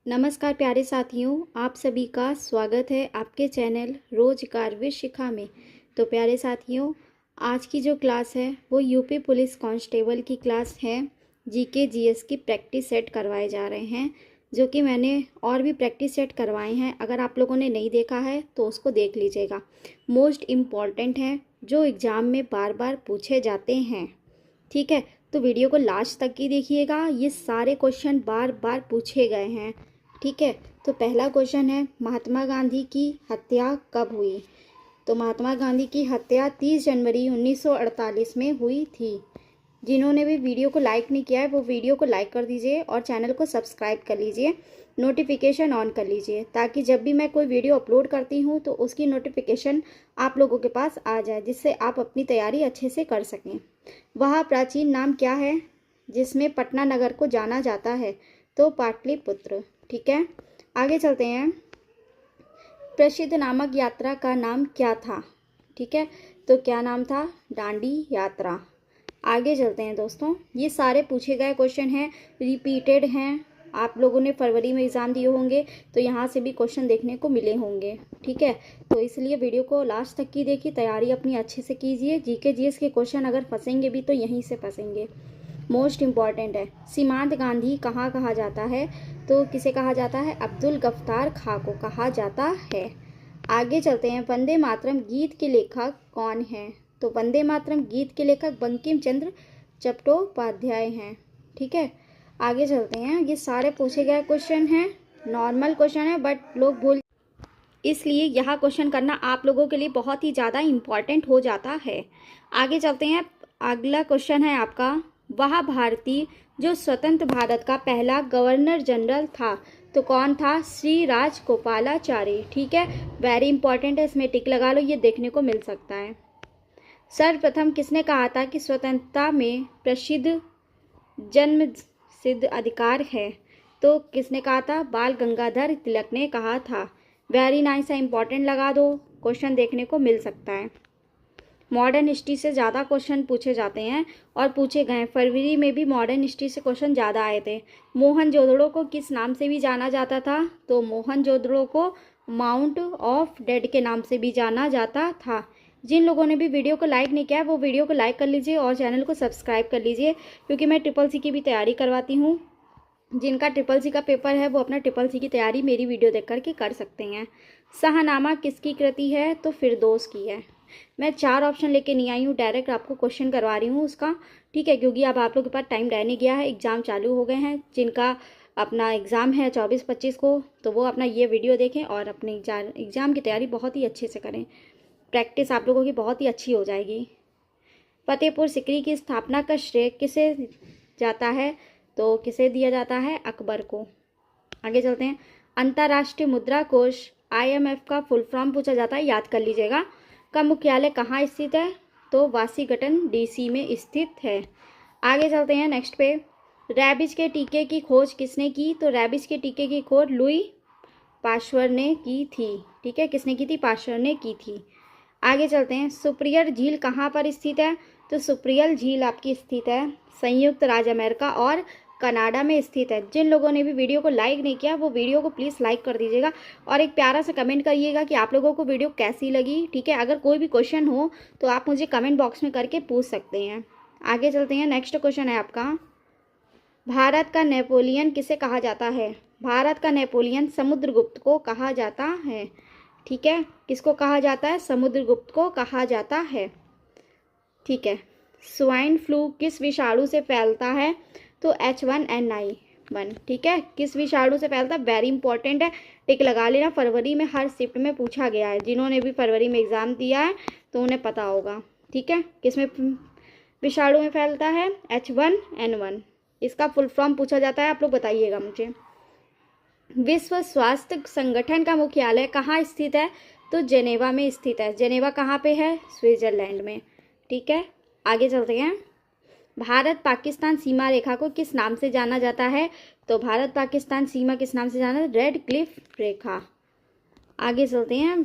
नमस्कार प्यारे साथियों, आप सभी का स्वागत है आपके चैनल रोजगार विद शिखा में। तो प्यारे साथियों, आज की जो क्लास है वो यूपी पुलिस कांस्टेबल की क्लास है। जीके जीएस की प्रैक्टिस सेट करवाए जा रहे हैं, जो कि मैंने और भी प्रैक्टिस सेट करवाए हैं। अगर आप लोगों ने नहीं देखा है तो उसको देख लीजिएगा। मोस्ट इम्पॉर्टेंट है, जो एग्ज़ाम में बार बार पूछे जाते हैं। ठीक है, तो वीडियो को लास्ट तक ही देखिएगा। ये सारे क्वेश्चन बार बार पूछे गए हैं। ठीक है, तो पहला क्वेश्चन है, महात्मा गांधी की हत्या कब हुई? तो महात्मा गांधी की हत्या 30 जनवरी 1948 में हुई थी। जिन्होंने भी वीडियो को लाइक नहीं किया है वो वीडियो को लाइक कर दीजिए और चैनल को सब्सक्राइब कर लीजिए, नोटिफिकेशन ऑन कर लीजिए, ताकि जब भी मैं कोई वीडियो अपलोड करती हूँ तो उसकी नोटिफिकेशन आप लोगों के पास आ जाए, जिससे आप अपनी तैयारी अच्छे से कर सकें। वह प्राचीन नाम क्या है जिसमें पटना नगर को जाना जाता है? तो पाटलिपुत्र। ठीक है, आगे चलते हैं। प्रसिद्ध नामक यात्रा का नाम क्या था? ठीक है, तो क्या नाम था? दांडी यात्रा। आगे चलते हैं दोस्तों। ये सारे पूछे गए क्वेश्चन हैं, रिपीटेड हैं। आप लोगों ने फरवरी में एग्ज़ाम दिए होंगे तो यहाँ से भी क्वेश्चन देखने को मिले होंगे। ठीक है, तो इसलिए वीडियो को लास्ट तक की देखिए, तैयारी अपनी अच्छे से कीजिए। जीके जीएस के क्वेश्चन अगर फंसेंगे भी तो यहीं से फंसेंगे। मोस्ट इम्पॉर्टेंट है, सीमांत गांधी कहाँ कहा जाता है? तो किसे कहा जाता है? अब्दुल गफ्तार खां को कहा जाता है। आगे चलते हैं। वंदे मातरम गीत के लेखक कौन हैं? तो वंदे मातरम गीत के लेखक बंकिम चंद्र चट्टोपाध्याय हैं। ठीक है, आगे चलते हैं। ये सारे पूछे गए क्वेश्चन हैं, नॉर्मल क्वेश्चन है, बट लोग भूल, इसलिए यह क्वेश्चन करना आप लोगों के लिए बहुत ही ज़्यादा इम्पॉर्टेंट हो जाता है। आगे चलते हैं। अगला क्वेश्चन है आपका, वह भारतीय जो स्वतंत्र भारत का पहला गवर्नर जनरल था तो कौन था? श्री राजगोपालाचारी। ठीक है, वेरी इंपॉर्टेंट है, इसमें टिक लगा लो, ये देखने को मिल सकता है। सर्वप्रथम किसने कहा था कि स्वतंत्रता में प्रसिद्ध जन्म सिद्ध अधिकार है? तो किसने कहा था? बाल गंगाधर तिलक ने कहा था। वेरी नाइस है, इंपॉर्टेंट लगा दो, क्वेश्चन देखने को मिल सकता है। मॉडर्न हिस्ट्री से ज़्यादा क्वेश्चन पूछे जाते हैं और पूछे गए। फरवरी में भी मॉडर्न हिस्ट्री से क्वेश्चन ज़्यादा आए थे। मोहनजोदड़ो को किस नाम से भी जाना जाता था? तो मोहनजोदड़ो को माउंट ऑफ डेड के नाम से भी जाना जाता था। जिन लोगों ने भी वीडियो को लाइक नहीं किया है वो वीडियो को लाइक कर लीजिए और चैनल को सब्सक्राइब कर लीजिए, क्योंकि मैं ट्रिपल सी की भी तैयारी करवाती हूँ। जिनका ट्रिपल सी का पेपर है वो अपना ट्रिपल सी की तैयारी मेरी वीडियो देख करके कर सकते हैं। शाहनामा किसकी कृति है? तो फिरदौस की है। मैं 4 ऑप्शन लेके नहीं आई हूँ, डायरेक्ट आपको क्वेश्चन करवा रही हूँ उसका। ठीक है, क्योंकि अब आप लोग के पास टाइम रहने गया है, एग्ज़ाम चालू हो गए हैं। जिनका अपना एग्ज़ाम है 24-25 को, तो वो अपना ये वीडियो देखें और अपने एग्ज़ाम की तैयारी बहुत ही अच्छे से करें। प्रैक्टिस आप लोगों की बहुत ही अच्छी हो जाएगी। फतेहपुर सिकरी की स्थापना का श्रेय किसे जाता है? तो किसे दिया जाता है? अकबर को। आगे चलते हैं। अंतर्राष्ट्रीय मुद्रा कोष IMF का फुल फॉर्म पूछा जाता है, याद कर लीजिएगा। का मुख्यालय कहाँ स्थित है? तो वाशिंगटन DC में स्थित है। आगे चलते हैं नेक्स्ट पे। रैबिज के टीके की खोज किसने की? तो रैबिज के टीके की खोज लुई पाश्चर ने की थी। ठीक है, किसने की थी? पाश्चर ने की थी। आगे चलते हैं। सुपिरियर झील कहाँ पर स्थित है? तो सुपिरियर झील आपकी स्थित है संयुक्त राज्य अमेरिका और कनाडा में स्थित है। जिन लोगों ने भी वीडियो को लाइक नहीं किया वो वीडियो को प्लीज़ लाइक कर दीजिएगा और एक प्यारा सा कमेंट करिएगा कि आप लोगों को वीडियो कैसी लगी। ठीक है, अगर कोई भी क्वेश्चन हो तो आप मुझे कमेंट बॉक्स में करके पूछ सकते हैं। आगे चलते हैं। नेक्स्ट क्वेश्चन है आपका, भारत का नेपोलियन किसे कहा जाता है? भारत का नेपोलियन समुद्रगुप्त को कहा जाता है। ठीक है, किसको कहा जाता है? समुद्रगुप्त को कहा जाता है। ठीक है, स्वाइन फ्लू किस विषाणु से फैलता है? तो H1N1। ठीक है, किस विषाणु से फैलता है? वेरी इंपॉर्टेंट है, टिक लगा लेना। फरवरी में हर शिफ्ट में पूछा गया है, जिन्होंने भी फरवरी में एग्ज़ाम दिया है तो उन्हें पता होगा। ठीक है, किस में विषाणु में फैलता है? H1N1। इसका फुल फॉर्म पूछा जाता है, आप लोग बताइएगा मुझे। विश्व स्वास्थ्य संगठन का मुख्यालय कहाँ स्थित है? तो जेनेवा में स्थित है। जेनेवा कहाँ पे है? स्विट्जरलैंड में। ठीक है, आगे चलते हैं। भारत पाकिस्तान सीमा रेखा को किस नाम से जाना जाता है? तो भारत पाकिस्तान सीमा किस नाम से जाना है? रेड क्लिफ रेखा। आगे चलते हैं।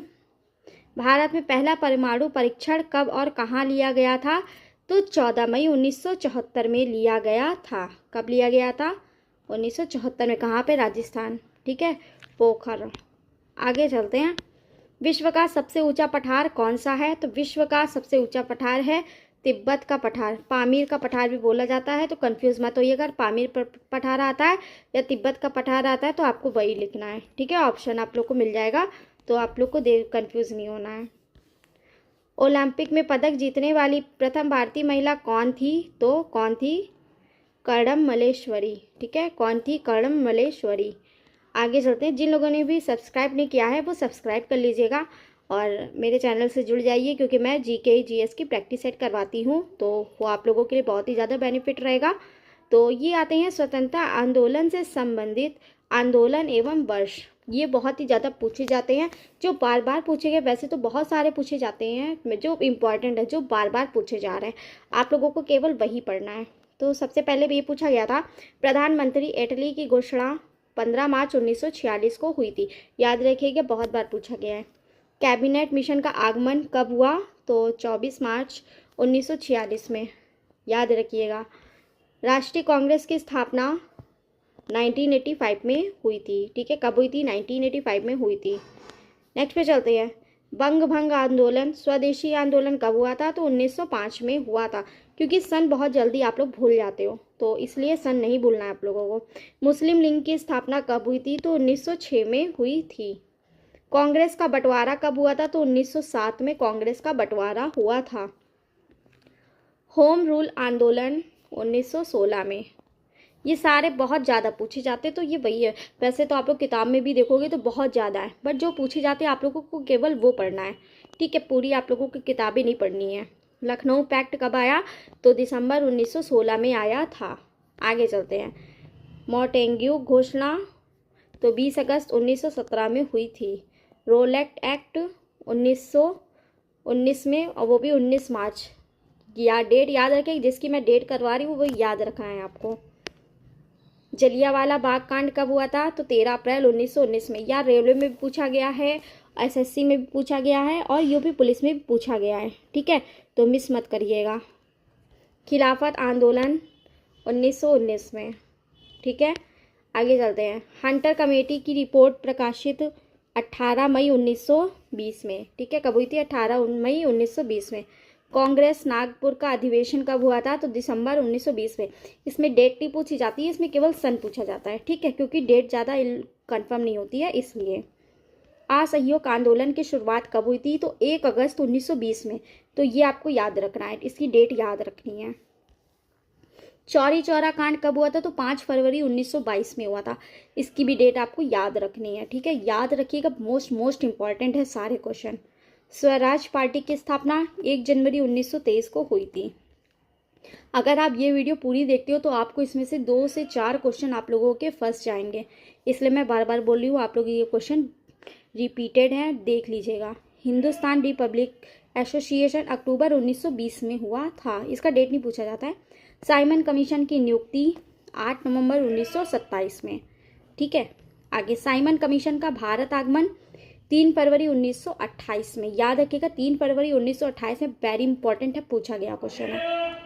भारत में पहला परमाणु परीक्षण कब और कहाँ लिया गया था? तो 14 मई 1974 में लिया गया था। कब लिया गया था? 1974 में। कहाँ पे? राजस्थान। ठीक है, पोखर। आगे चलते हैं। विश्व का सबसे ऊंचा पठार कौन सा है? तो विश्व का सबसे ऊंचा पठार है तिब्बत का पठार। पामीर का पठार भी बोला जाता है, तो कंफ्यूज मत होइए। अगर पामीर पठार आता है या तिब्बत का पठार आता है तो आपको वही लिखना है, ठीक है। ऑप्शन आप लोग को मिल जाएगा, तो आप लोग को कंफ्यूज नहीं होना है। ओलंपिक में पदक जीतने वाली प्रथम भारतीय महिला कौन थी? तो कौन थी? कर्णम मल्लेश्वरी, ठीक है। कौन थी? कर्णम मल्लेश्वरी। आगे चलते हैं। जिन लोगों ने भी सब्सक्राइब नहीं किया है वो सब्सक्राइब कर लीजिएगा और मेरे चैनल से जुड़ जाइए, क्योंकि मैं जीके जीएस की प्रैक्टिस सेट करवाती हूँ, तो वो आप लोगों के लिए बहुत ही ज़्यादा बेनिफिट रहेगा। तो ये आते हैं स्वतंत्रता आंदोलन से संबंधित आंदोलन एवं वर्ष। ये बहुत ही ज़्यादा पूछे जाते हैं, जो बार बार पूछे गए। वैसे तो बहुत सारे पूछे जाते हैं जो इम्पॉर्टेंट है, जो बार बार पूछे जा रहे हैं, आप लोगों को केवल वही पढ़ना है। तो सबसे पहले भी ये पूछा गया था, प्रधानमंत्री इटली की घोषणा 15 मार्च 1946 को हुई थी। याद रखिएगा, बहुत बार पूछा गया है। कैबिनेट मिशन का आगमन कब हुआ? तो 24 मार्च 1946 में, याद रखिएगा। राष्ट्रीय कांग्रेस की स्थापना 1985 में हुई थी, ठीक है। कब हुई थी? 1985 में हुई थी। नेक्स्ट पे चलते हैं। बंग भंग आंदोलन, स्वदेशी आंदोलन कब हुआ था? तो 1905 में हुआ था, क्योंकि सन बहुत जल्दी आप लोग भूल जाते हो, तो इसलिए सन नहीं भूलना है आप लोगों को। मुस्लिम लीग की स्थापना कब हुई थी? तो 1906 में हुई थी। कांग्रेस का बंटवारा कब हुआ था? तो 1907 में कांग्रेस का बंटवारा हुआ था। होम रूल आंदोलन 1916 में। ये सारे बहुत ज़्यादा पूछे जाते, तो ये वही है। वैसे तो आप लोग किताब में भी देखोगे तो बहुत ज़्यादा है, बट जो पूछे जाते हैं आप लोगों को केवल वो पढ़ना है, ठीक है। पूरी आप लोगों की किताबें नहीं पढ़नी है। लखनऊ पैक्ट कब आया? तो दिसंबर 1916 में आया था। आगे चलते हैं। मोंटेग्यू घोषणा तो 20 अगस्त 1917 में हुई थी। रोलेट एक्ट 1919 में, और वो भी 19 मार्च। या डेट याद रखें, जिसकी मैं डेट करवा रही हूँ वो याद रखना है आपको। जलियांवाला बाग कांड कब हुआ था? तो 13 अप्रैल 1919 में। या रेलवे में भी पूछा गया है, एसएससी में भी पूछा गया है, और यूपी पुलिस में भी पूछा गया है, ठीक है, तो मिस मत करिएगा। खिलाफत आंदोलन 1919 में, ठीक है। आगे चलते हैं। हंटर कमेटी की रिपोर्ट प्रकाशित 18 मई 1920 में, ठीक है। कब हुई थी? 18 मई 1920 में। कांग्रेस नागपुर का अधिवेशन कब हुआ था? तो दिसंबर 1920 में। इसमें डेट नहीं पूछी जाती है, इसमें केवल सन पूछा जाता है, ठीक है, क्योंकि डेट ज़्यादा कंफर्म नहीं होती है, इसलिए। असहयोग आंदोलन की शुरुआत कब हुई थी? तो 1 अगस्त 1920 में। तो ये आपको याद रखना है, इसकी डेट याद रखनी है। चौरी चौरा कांड कब हुआ था? तो 5 फरवरी 1922 में हुआ था। इसकी भी डेट आपको याद रखनी है, ठीक है। याद रखिएगा, मोस्ट इंपॉर्टेंट है सारे क्वेश्चन। स्वराज पार्टी की स्थापना 1 जनवरी 1923 को हुई थी। अगर आप ये वीडियो पूरी देखते हो तो आपको इसमें से 2 से 4 क्वेश्चन आप लोगों के फंस जाएंगे, इसलिए मैं बार बार बोल रही हूँ, आप लोग ये क्वेश्चन रिपीटेड हैं, देख लीजिएगा। हिंदुस्तान रिपब्लिक एसोसिएशन अक्टूबर 1920 में हुआ था, इसका डेट नहीं पूछा जाता है। साइमन कमीशन की नियुक्ति 8 नवंबर 1927 में, ठीक है। आगे साइमन कमीशन का भारत आगमन 3 फरवरी 1928 में। याद रखिएगा, 3 फरवरी 1928 में, वेरी इंपॉर्टेंट है, पूछा गया क्वेश्चन है।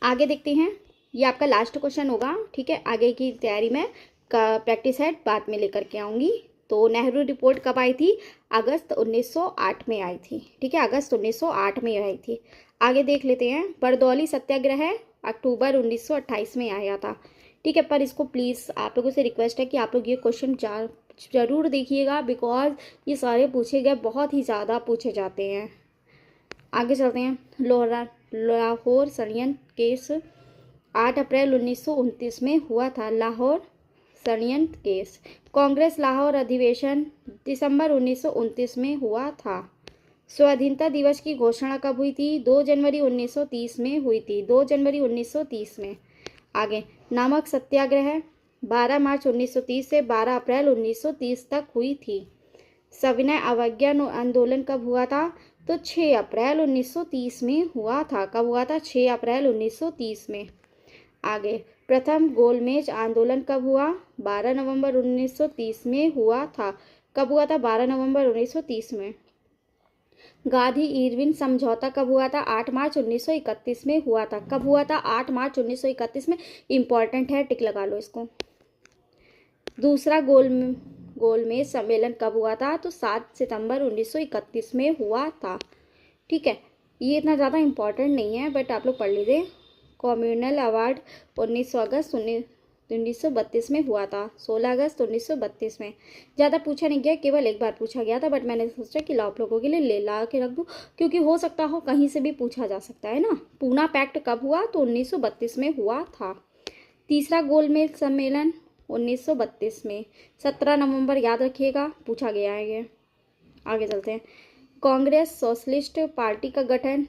आगे देखते हैं, ये आपका लास्ट क्वेश्चन होगा, ठीक है। आगे की तैयारी में प्रैक्टिस सेट बाद में लेकर के आऊँगी। तो नेहरू रिपोर्ट कब आई थी? अगस्त 1908 में आई थी, ठीक है, अगस्त 1908 में आई थी। आगे देख लेते हैं। बरदौली सत्याग्रह अक्टूबर 1928 में आया था, ठीक है। पर इसको प्लीज़ आप लोगों से रिक्वेस्ट है कि आप लोग ये क्वेश्चन ज़रूर देखिएगा, बिकॉज ये सारे पूछे गए, बहुत ही ज़्यादा पूछे जाते हैं। आगे चलते हैं। लाहौर षड्यंत्र केस 8 अप्रैल 1929 में हुआ था। लाहौर षड्यंत्र केस। कांग्रेस लाहौर अधिवेशन दिसंबर 1929 में हुआ था। स्वाधीनता दिवस की घोषणा कब हुई थी? 2 जनवरी 1930 में हुई थी, 2 जनवरी 1930 में। आगे नमक सत्याग्रह 12 मार्च 1930 से 12 अप्रैल 1930 तक हुई थी। सविनय अवज्ञा आंदोलन कब हुआ था? तो 6 अप्रैल 1930 में हुआ था। कब हुआ था? 6 अप्रैल 1930 में। आगे प्रथम गोलमेज आंदोलन कब हुआ? 12 नवंबर 1930 में हुआ था। कब हुआ था? 12 नवंबर 1930 में। गांधी इरविन समझौता कब हुआ था? 8 मार्च 1931 में हुआ था। कब हुआ था? 8 मार्च 1931 में। इंपॉर्टेंट है, टिक लगा लो इसको। दूसरा गोलमेज सम्मेलन कब हुआ था? तो 7 सितंबर 1931 में हुआ था। ठीक है, ये इतना ज़्यादा इम्पोर्टेंट नहीं है, बट आप लोग पढ़ लीजिए। कम्युनल अवार्ड 19 अगस्त 1932 में हुआ था, 16 अगस्त 1932 में। ज़्यादा पूछा नहीं गया, केवल एक बार पूछा गया था, बट मैंने सोचा कि आप लोगों के लिए ले ला के रख दूँ, क्योंकि हो सकता हो कहीं से भी पूछा जा सकता है ना। पूना पैक्ट कब हुआ? तो 1932 में हुआ था। तीसरा गोलमेज सम्मेलन 1932 में, 17 नवंबर, याद रखिएगा, पूछा गया है ये। आगे चलते हैं। कांग्रेस सोशलिस्ट पार्टी का गठन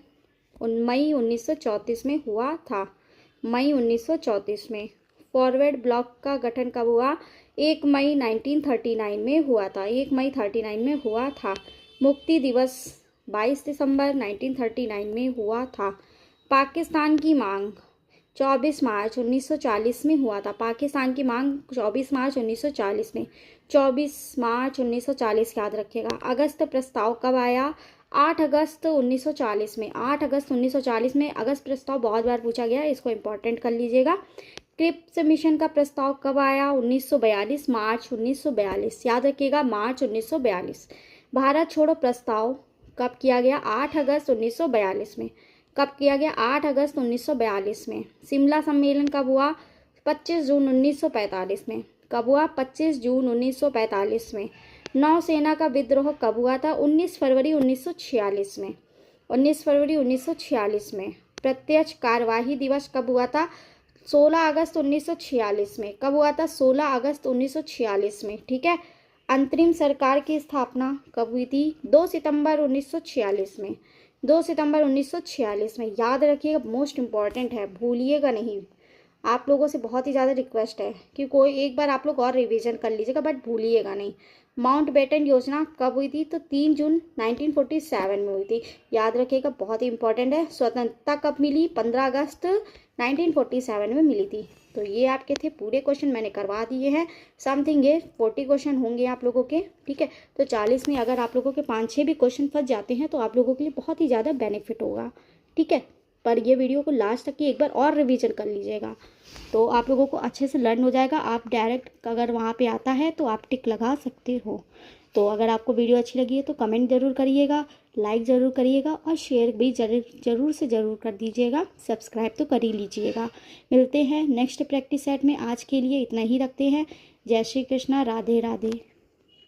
मई 1934 में हुआ था, मई 1934 में। फॉरवर्ड ब्लॉक का गठन कब हुआ? 1 मई 1939 में हुआ था, 1 मई 1939 में हुआ था। मुक्ति दिवस 22 दिसंबर 1939 में हुआ था। पाकिस्तान की मांग 24 मार्च 1940 में हुआ था, पाकिस्तान की मांग 24 मार्च 1940 में, 24 मार्च 1940 याद रखिएगा। अगस्त प्रस्ताव कब आया? 8 अगस्त 1940 में, 8 अगस्त 1940 में अगस्त प्रस्ताव बहुत बार पूछा गया है, इसको इंपॉर्टेंट कर लीजिएगा। क्रिप्स मिशन का प्रस्ताव कब आया? 1942, मार्च 1942, याद रखिएगा, मार्च 1942। भारत छोड़ो प्रस्ताव कब किया गया? 8 अगस्त 1942 में। कब किया गया? 8 अगस्त 1942 में। शिमला सम्मेलन कब हुआ? 25 जून 1945 में। कब हुआ? 25 जून 1945 में। नौसेना का विद्रोह कब हुआ था? 19 फरवरी 1946 में, 19 फरवरी 1946 में। प्रत्यक्ष कार्यवाही दिवस कब हुआ था? 16 अगस्त 1946 में। कब हुआ था? 16 अगस्त 1946 में। ठीक है। अंतरिम सरकार की स्थापना कब हुई थी? 2 सितंबर 1946 में, 2 सितंबर 1946 में। याद रखिएगा, मोस्ट इम्पॉर्टेंट है, भूलिएगा नहीं। आप लोगों से बहुत ही ज़्यादा रिक्वेस्ट है कि कोई एक बार आप लोग और रिवीजन कर लीजिएगा, बट भूलिएगा नहीं। माउंटबेटन योजना कब हुई थी? तो 3 जून 1947 में हुई थी, याद रखिएगा, बहुत ही इंपॉर्टेंट है। स्वतंत्रता कब मिली? 15 अगस्त 1947 में मिली थी। तो ये आपके थे पूरे क्वेश्चन, मैंने करवा दिए हैं। समथिंग ये 40 क्वेश्चन होंगे आप लोगों के। ठीक है, तो 40 में अगर आप लोगों के 5-6 भी क्वेश्चन फंस जाते हैं तो आप लोगों के लिए बहुत ही ज़्यादा बेनिफिट होगा। ठीक है, पर ये वीडियो को लास्ट तक की एक बार और रिवीजन कर लीजिएगा, तो आप लोगों को अच्छे से लर्न हो जाएगा। आप डायरेक्ट अगर वहाँ पे आता है तो आप टिक लगा सकते हो। तो अगर आपको वीडियो अच्छी लगी है तो कमेंट ज़रूर करिएगा, लाइक ज़रूर करिएगा और शेयर भी ज़रूर से ज़रूर कर दीजिएगा। सब्सक्राइब तो कर ही लीजिएगा। मिलते हैं नेक्स्ट प्रैक्टिस सेट में। आज के लिए इतना ही रखते हैं। जय श्री कृष्णा, राधे राधे।